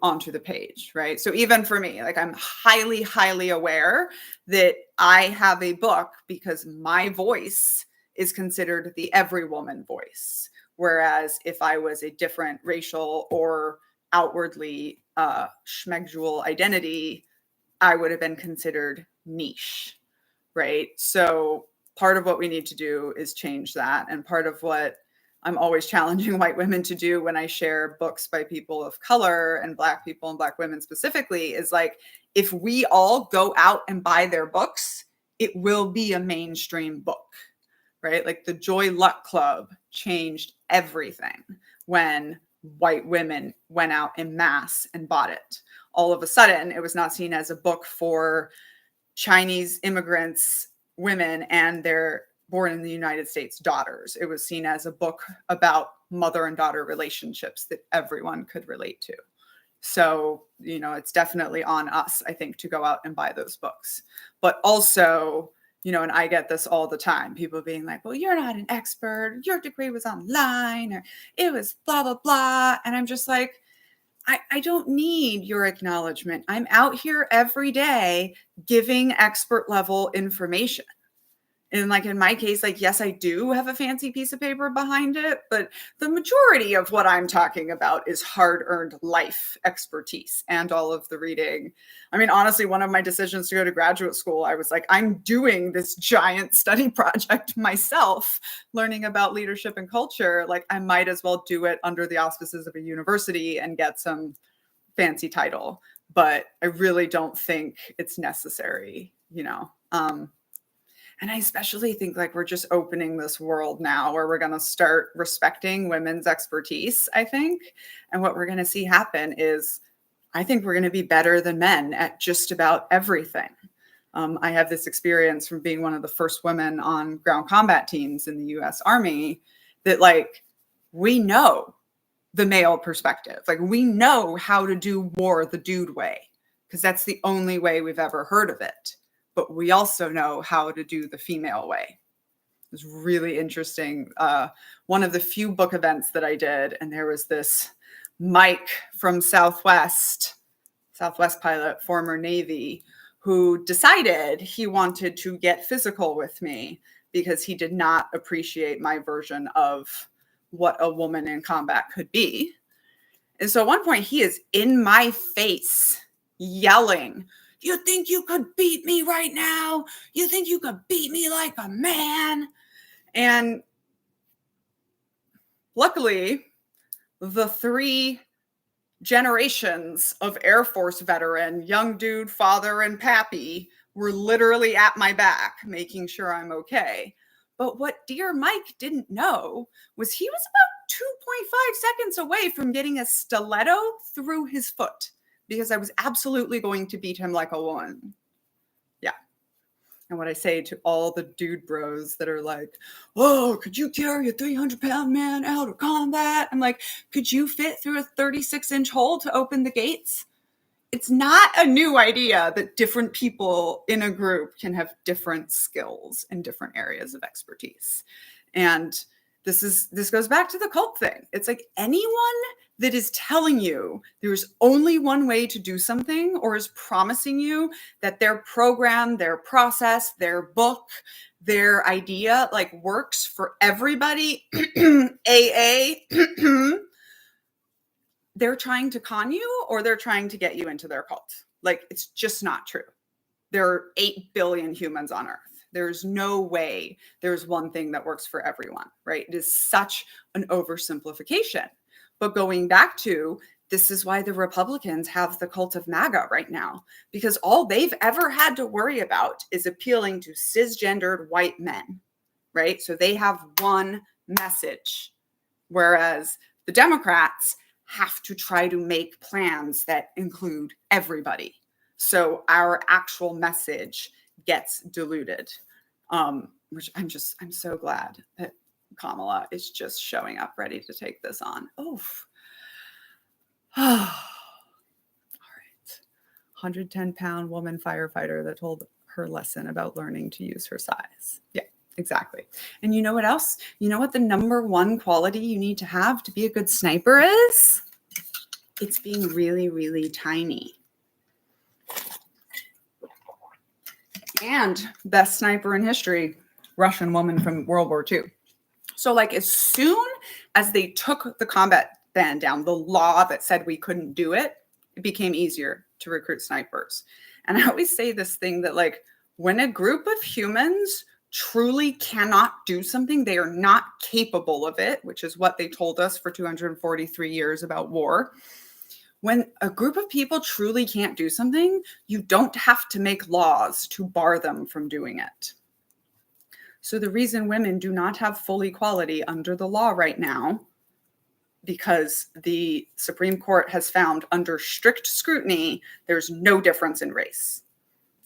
onto the page, right? So even for me, I'm highly, highly aware that I have a book because my voice is considered the every woman voice. Whereas if I was a different racial or outwardly schmegdual identity, I would have been considered niche, right? So part of what we need to do is change that. And part of what I'm always challenging white women to do when I share books by people of color and Black people and Black women specifically is if we all go out and buy their books, it will be a mainstream book, right? The Joy Luck Club changed everything when white women went out en masse and bought it. All of a sudden, it was not seen as a book for Chinese immigrants, women, and their born in the United States daughters. It was seen as a book about mother and daughter relationships that everyone could relate to. So, it's definitely on us, I think, to go out and buy those books. But also, and I get this all the time, people being like, well, you're not an expert, your degree was online, or it was blah, blah, blah. And I'm just like, I don't need your acknowledgement. I'm out here every day giving expert level information. And in my case, yes, I do have a fancy piece of paper behind it, but the majority of what I'm talking about is hard-earned life expertise and all of the reading. I mean, honestly, one of my decisions to go to graduate school, I was like, I'm doing this giant study project myself, learning about leadership and culture. I might as well do it under the auspices of a university and get some fancy title. But I really don't think it's necessary, And I especially think we're just opening this world now where we're going to start respecting women's expertise, I think. And what we're going to see happen is I think we're going to be better than men at just about everything. I have this experience from being one of the first women on ground combat teams in the U.S. Army that we know the male perspective. We know how to do war the dude way, because that's the only way we've ever heard of it. But we also know how to do the female way. It was really interesting. One of the few book events that I did, and there was this Mike from Southwest pilot, former Navy, who decided he wanted to get physical with me because he did not appreciate my version of what a woman in combat could be. And so at one point he is in my face yelling, "You think you could beat me right now? You think you could beat me like a man?" And luckily, the 3 generations of Air Force veteran, young dude, father, and pappy were literally at my back, making sure I'm okay. But what dear Mike didn't know was he was about 2.5 seconds away from getting a stiletto through his foot, because I was absolutely going to beat him like a woman. Yeah. And what I say to all the dude bros that are like, "Oh, could you carry a 300-pound man out of combat?" I'm like, could you fit through a 36-inch hole to open the gates? It's not a new idea that different people in a group can have different skills in different areas of expertise. And this goes back to the cult thing. It's anyone that is telling you there's only one way to do something, or is promising you that their program, their process, their book, their idea works for everybody, AA, they're trying to con you or they're trying to get you into their cult. Like, it's just not true. There are 8 billion humans on Earth. There's no way there's one thing that works for everyone, right? It is such an oversimplification. But going back to, this is why the Republicans have the cult of MAGA right now, because all they've ever had to worry about is appealing to cisgendered white men, right? So they have one message, whereas the Democrats have to try to make plans that include everybody. So our actual message gets diluted, which I'm so glad that Kamala is just showing up ready to take this on. Oof. All right. 110-pound woman firefighter that told her lesson about learning to use her size. Yeah, exactly. And you know what else? You know what the number one quality you need to have to be a good sniper is? It's being really, really tiny. And best sniper in history, Russian woman from World War II. So like, as soon as they took the combat ban down, the law that said we couldn't do it, it became easier to recruit snipers. And I always say this thing that, like, when a group of humans truly cannot do something, they are not capable of it, which is what they told us for 243 years about war. When a group of people truly can't do something, you don't have to make laws to bar them from doing it. So the reason women do not have full equality under the law right now, because the Supreme Court has found under strict scrutiny, there's no difference in race,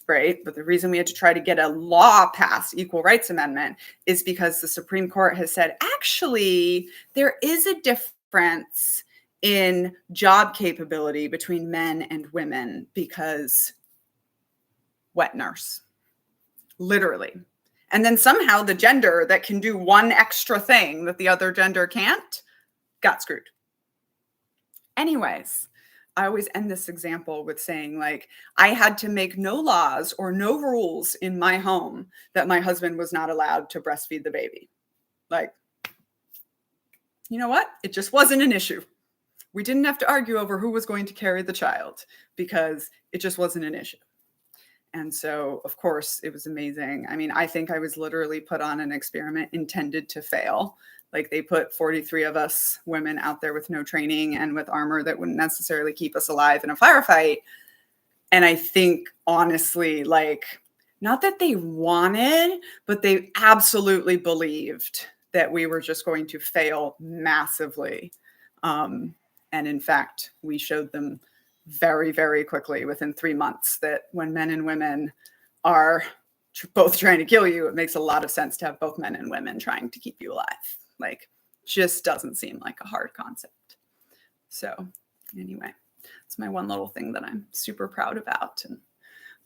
right? But the reason we had to try to get a law passed, Equal Rights Amendment, is because the Supreme Court has said, actually, there is a difference in job capability between men and women, because wet nurse, literally. And then somehow the gender that can do one extra thing that the other gender can't got screwed. Anyways, I always end this example with saying, like, I had to make no laws or no rules in my home that my husband was not allowed to breastfeed the baby. Like, you know what? It just wasn't an issue. We didn't have to argue over who was going to carry the child because it just wasn't an issue. And so, of course, it was amazing. I mean, I think I was literally put on an experiment intended to fail. Like, they put 43 of us women out there with no training and with armor that wouldn't necessarily keep us alive in a firefight. And I think, honestly, like, not that they wanted, but they absolutely believed that we were just going to fail massively. And in fact, we showed them very, very quickly, within 3 months, that when men and women are both trying to kill you, it makes a lot of sense to have both men and women trying to keep you alive. Like, just doesn't seem like a hard concept. So anyway, it's my one little thing that I'm super proud about. And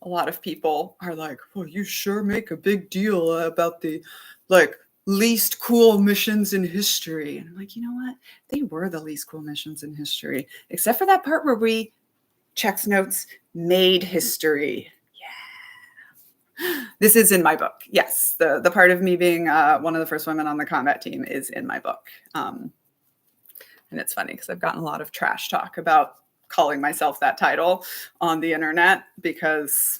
a lot of people are like, well, you sure make a big deal about the, like, least cool missions in history. And I'm like, you know what? They were the least cool missions in history, except for that part where we, checks notes, made history. Yeah. This is in my book. Yes. The part of me being one of the first women on the combat team is in my book. And it's funny because I've gotten a lot of trash talk about calling myself that title on the internet, because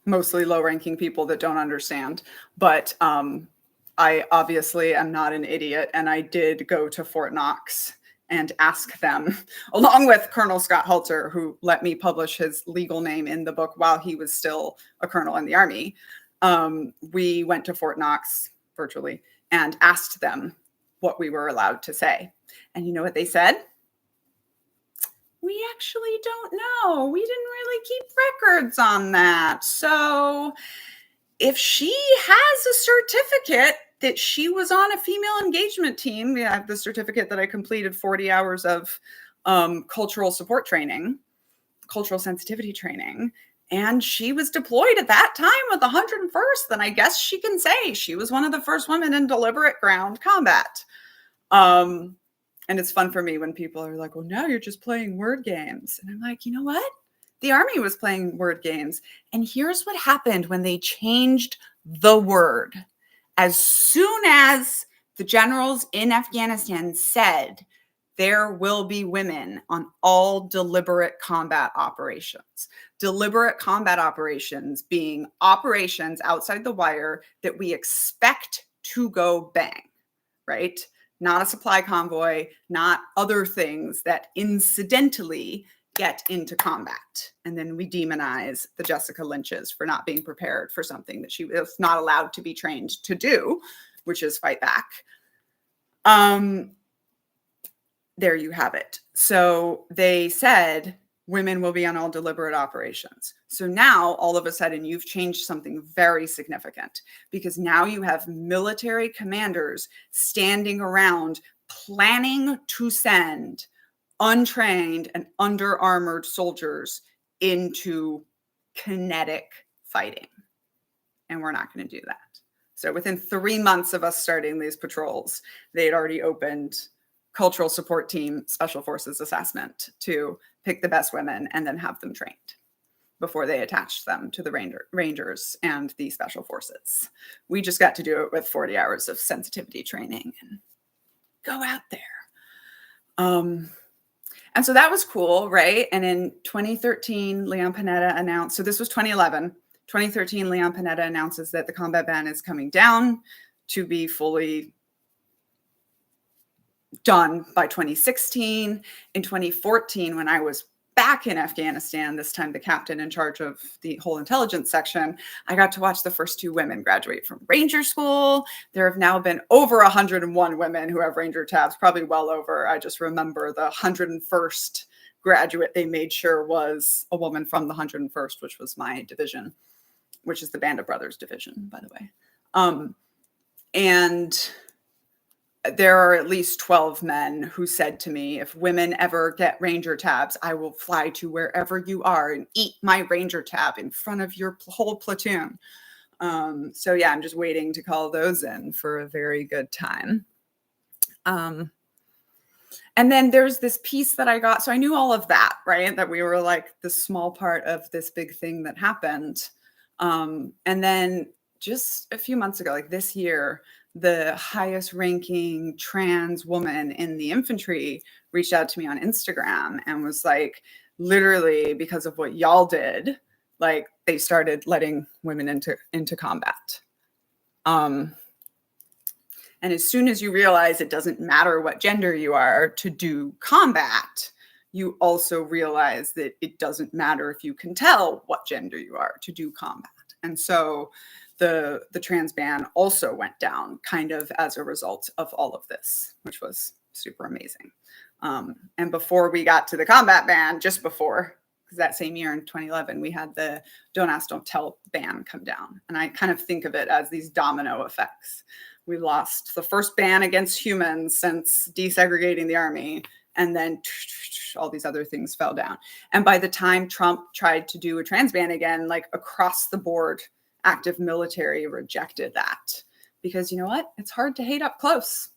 mostly low-ranking people that don't understand. But I obviously am not an idiot, and I did go to Fort Knox and ask them, along with Colonel Scott Halter, who let me publish his legal name in the book while he was still a colonel in the Army. We went to Fort Knox virtually and asked them what we were allowed to say. And you know what they said? We actually don't know. We didn't really keep records on that. So if she has a certificate that she was on a female engagement team, I have the certificate that I completed 40 hours of cultural support training, cultural sensitivity training, and she was deployed at that time with the 101st, then I guess she can say she was one of the first women in deliberate ground combat. And it's fun for me when people are like, well, now you're just playing word games. And I'm like, you know what? The Army was playing word games. And here's what happened when they changed the word. As soon as The generals in Afghanistan said there will be women on all deliberate combat operations. Deliberate combat operations being operations outside the wire that we expect to go bang, right? Not a supply convoy, not other things that incidentally get into combat. And then we demonize the Jessica Lynches for not being prepared for something that she was not allowed to be trained to do, which is fight back. There you have it. So they said women will be on all deliberate operations. So now all of a sudden you've changed something very significant, because now you have military commanders standing around planning to send untrained and under-armored soldiers into kinetic fighting. And we're not going to do that. So within 3 months of us starting these patrols, they had already opened cultural support team special forces assessment to pick the best women and then have them trained before they attached them to the rangers and the special forces. We just got to do it with 40 hours of sensitivity training and go out there. And so that was cool, right? And in 2013, Leon Panetta announced, so this was 2011, 2013, Leon Panetta announces that the combat ban is coming down to be fully done by 2016. In 2014, when I was back in Afghanistan, this time the captain in charge of the whole intelligence section, I got to watch the first 2 women graduate from Ranger School. There have now been over 101 women who have Ranger tabs, probably well over. I just remember the 101st graduate they made sure was a woman from the 101st, which was my division, which is the Band of Brothers division, by the way. And there are at least 12 men who said to me, if women ever get Ranger tabs, I will fly to wherever you are and eat my Ranger tab in front of your whole platoon. So yeah, I'm just waiting to call those in for a very good time. And then there's this piece that I got. So I knew all of that, right? That we were like the small part of this big thing that happened. And then just a few months ago, like this year, the highest ranking trans woman in the infantry reached out to me on Instagram and was like, literally because of what y'all did, like they started letting women into combat. And as soon as you realize it doesn't matter what gender you are to do combat, you also realize that it doesn't matter if you can tell what gender you are to do combat. And so the trans ban also went down kind of as a result of all of this, which was super amazing. And before we got to the combat ban, just before, because that same year in 2011, we had the Don't Ask, Don't Tell ban come down. And I kind of think of it as these domino effects. We lost the first ban against humans since desegregating the army, and then all these other things fell down. And by the time Trump tried to do a trans ban again, like across the board, active military rejected that, because you know what? It's hard to hate up close.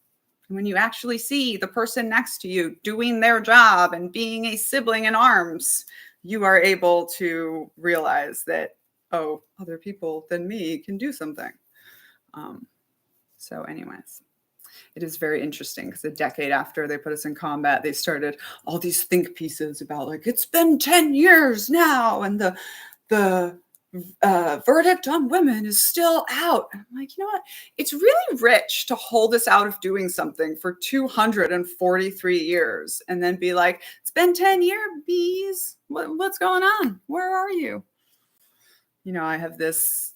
And when you actually see the person next to you doing their job and being a sibling in arms, you are able to realize that, oh, other people than me can do something. So anyways, it is very interesting because a decade after they put us in combat, they started all these think pieces about like, it's been 10 years now and the verdict on women is still out. I'm like, you know what? It's really rich to hold us out of doing something for 243 years and then be like, it's been 10 years, bees. What's going on? Where are you? You know, I have this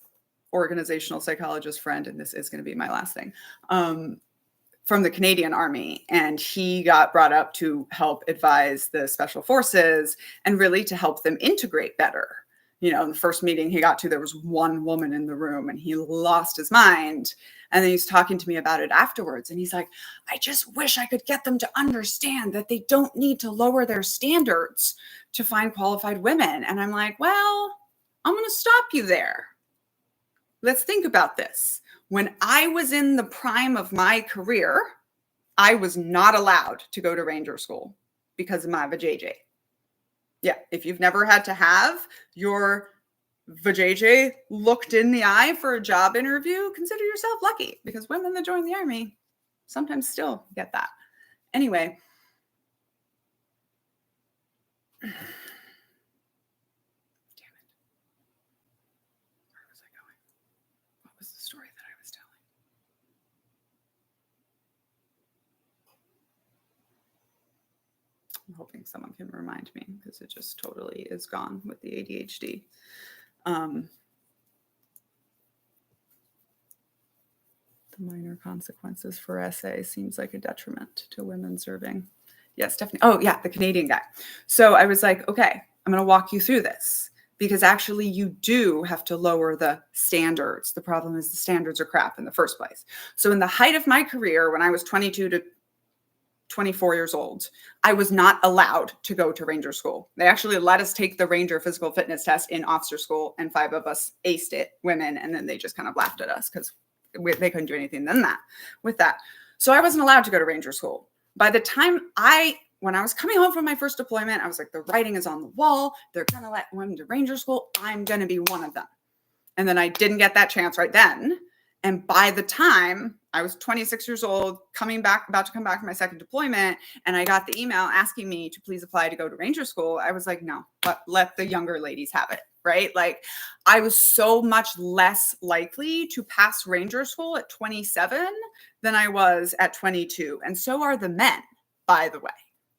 organizational psychologist friend, and this is going to be my last thing, from the Canadian Army. And he got brought up to help advise the special forces and really to help them integrate better. You know, in the first meeting he got to, there was one woman in the room and he lost his mind. And then he's talking to me about it afterwards. And he's like, I just wish I could get them to understand that they don't need to lower their standards to find qualified women. And I'm like, well, I'm going to stop you there. Let's think about this. When I was in the prime of my career, I was not allowed to go to Ranger School because of my vajayjay. Yeah, if you've never had to have your vajayjay looked in the eye for a job interview, consider yourself lucky, because women that join the army sometimes still get that. Anyway. Damn it. Where was I going? What was the story that I was telling? I'm hoping someone can remind me because it just totally is gone with the ADHD. The minor consequences for SA seems like a detriment to women serving. Yes, Stephanie. Oh, yeah, the Canadian guy. So I was like, okay, I'm going to walk you through this because actually you do have to lower the standards. The problem is the standards are crap in the first place. So in the height of my career, when I was 22 to 24 years old, I was not allowed to go to Ranger school. They actually let us take the Ranger physical fitness test in officer school, and 5 of us aced it, women, and then they just kind of laughed at us because they couldn't do anything with that. So I wasn't allowed to go to Ranger school. By the time when I was coming home from my first deployment, I was like, the writing is on the wall. They're going to let women to Ranger school. I'm going to be one of them. And then I didn't get that chance right then. And by the time I was 26 years old, about to come back from my second deployment, and I got the email asking me to please apply to go to Ranger school, I was like, no, but let the younger ladies have it, right? Like I was so much less likely to pass Ranger school at 27 than I was at 22. And so are the men, by the way,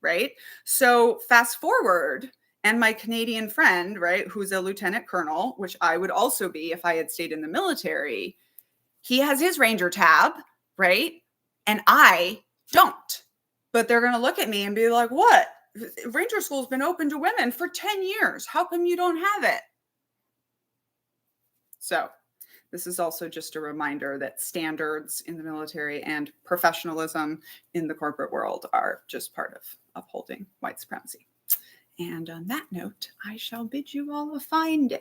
right? So fast forward, and my Canadian friend, right, who's a lieutenant colonel, which I would also be if I had stayed in the military, he has his Ranger tab, right? And I don't. But they're going to look at me and be like, what? Ranger school's been open to women for 10 years. How come you don't have it? So this is also just a reminder that standards in the military and professionalism in the corporate world are just part of upholding white supremacy. And on that note, I shall bid you all a fine day.